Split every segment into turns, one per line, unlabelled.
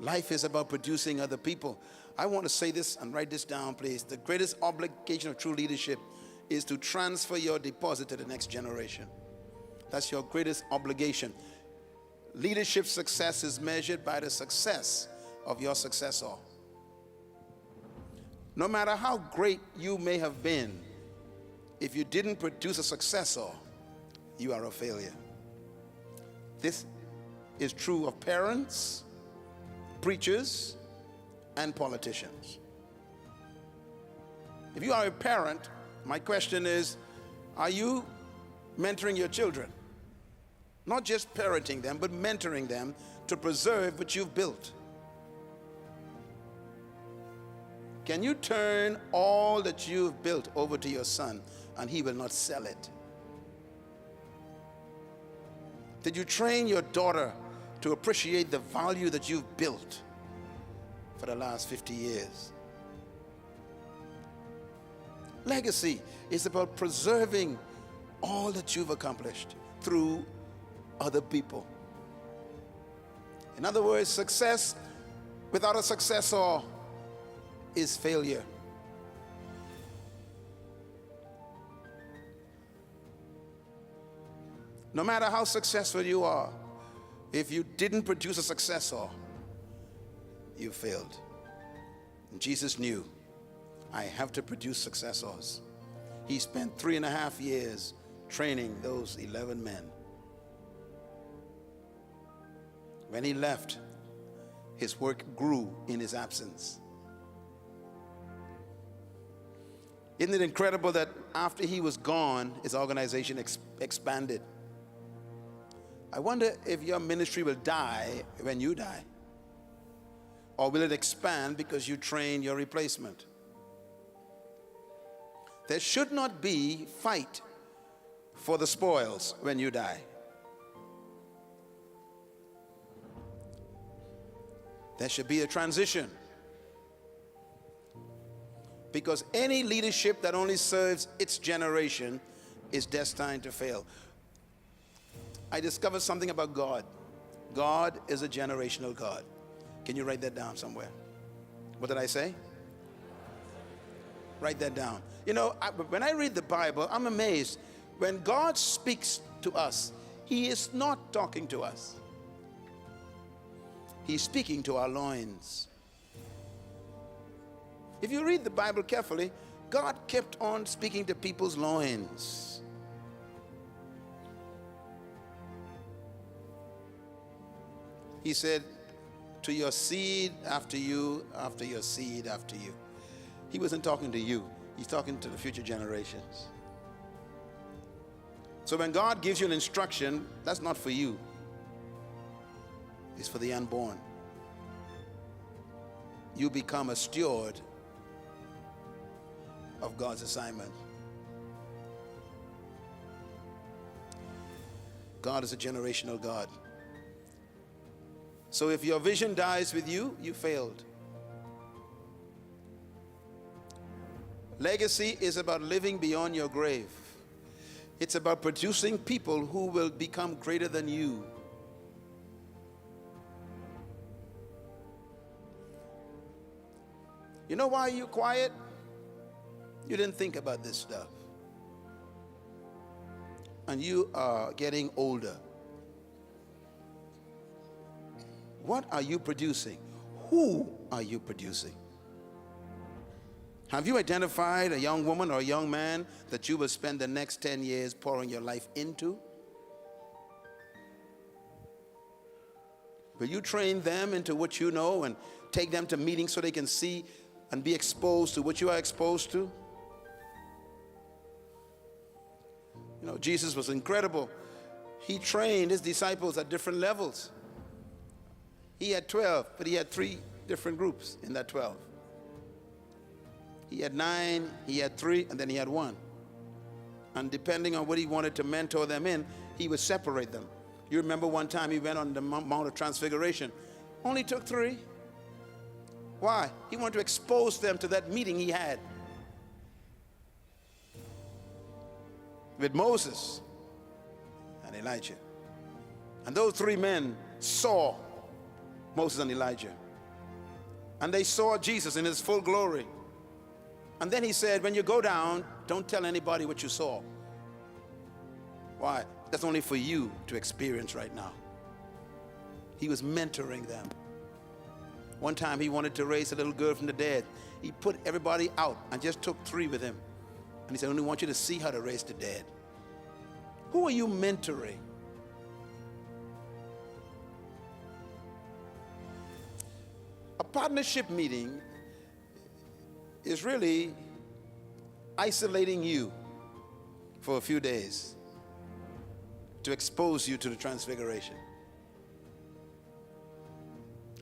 Life is about producing other people. I want to say this and write this down, please. The greatest obligation of true leadership is to transfer your deposit to the next generation. That's your greatest obligation. Leadership success is measured by the success of your successor. No matter how great you may have been, if you didn't produce a successor, you are a failure. This is true of parents, preachers, and politicians. If you are a parent, my question is, are you mentoring your children? Not just parenting them, but mentoring them to preserve what you've built. Can you turn all that you've built over to your son and he will not sell it? Did you train your daughter to appreciate the value that you've built for the last 50 years? Legacy is about preserving all that you've accomplished through other people. In other words, success without a successor is failure. No matter how successful you are, if you didn't produce a successor, you failed. And Jesus knew, I have to produce successors. He spent 3.5 years training those 11 men. When he left, his work grew in his absence. Isn't it incredible that after he was gone, his organization expanded? I wonder if your ministry will die when you die. Or will it expand because you train your replacement? There should not be fight for the spoils when you die. There should be a transition. Because any leadership that only serves its generation is destined to fail. I discovered something about God. God is a generational God. Can you write that down somewhere? What did I say? Write that down. You know, when I read the Bible, I'm amazed. When God speaks to us, He is not talking to us. He's speaking to our loins. If you read the Bible carefully, God kept on speaking to people's loins. He said, to your seed after you, after your seed after you. He wasn't talking to you. He's talking to the future generations. So when God gives you an instruction, that's not for you. It's for the unborn. You become a steward of God's assignment. God is a generational God. So if your vision dies with you, you failed. Legacy is about living beyond your grave. It's about producing people who will become greater than you. You know why you're quiet? You didn't think about this stuff. And you are getting older. What are you producing? Who are you producing? Have you identified a young woman or a young man that you will spend the next 10 years pouring your life into? Will you train them into what you know and take them to meetings so they can see and be exposed to what you are exposed to? You know, Jesus was incredible. He trained his disciples at different levels. He had 12, but he had 3 different groups in that 12. He had 9, he had 3, and then he had 1. And depending on what he wanted to mentor them in, he would separate them. You remember one time he went on the Mount of Transfiguration. Only took 3. Why? He wanted to expose them to that meeting he had with Moses and Elijah. And those 3 men saw Moses and Elijah. And they saw Jesus in his full glory. And then he said, when you go down, don't tell anybody what you saw. Why? That's only for you to experience right now. He was mentoring them. One time he wanted to raise a little girl from the dead. He put everybody out and just took 3 with him. And he said, I only want you to see how to raise the dead. Who are you mentoring? A partnership meeting is really isolating you for a few days to expose you to the transfiguration,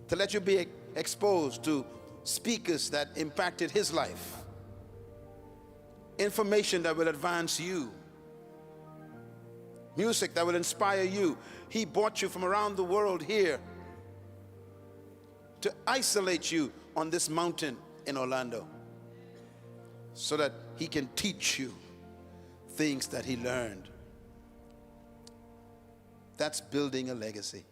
to let you be exposed to speakers that impacted his life, information that will advance you, music that will inspire you. He brought you from around the world here to isolate you on this mountain in Orlando so that he can teach you things that he learned. That's building a legacy.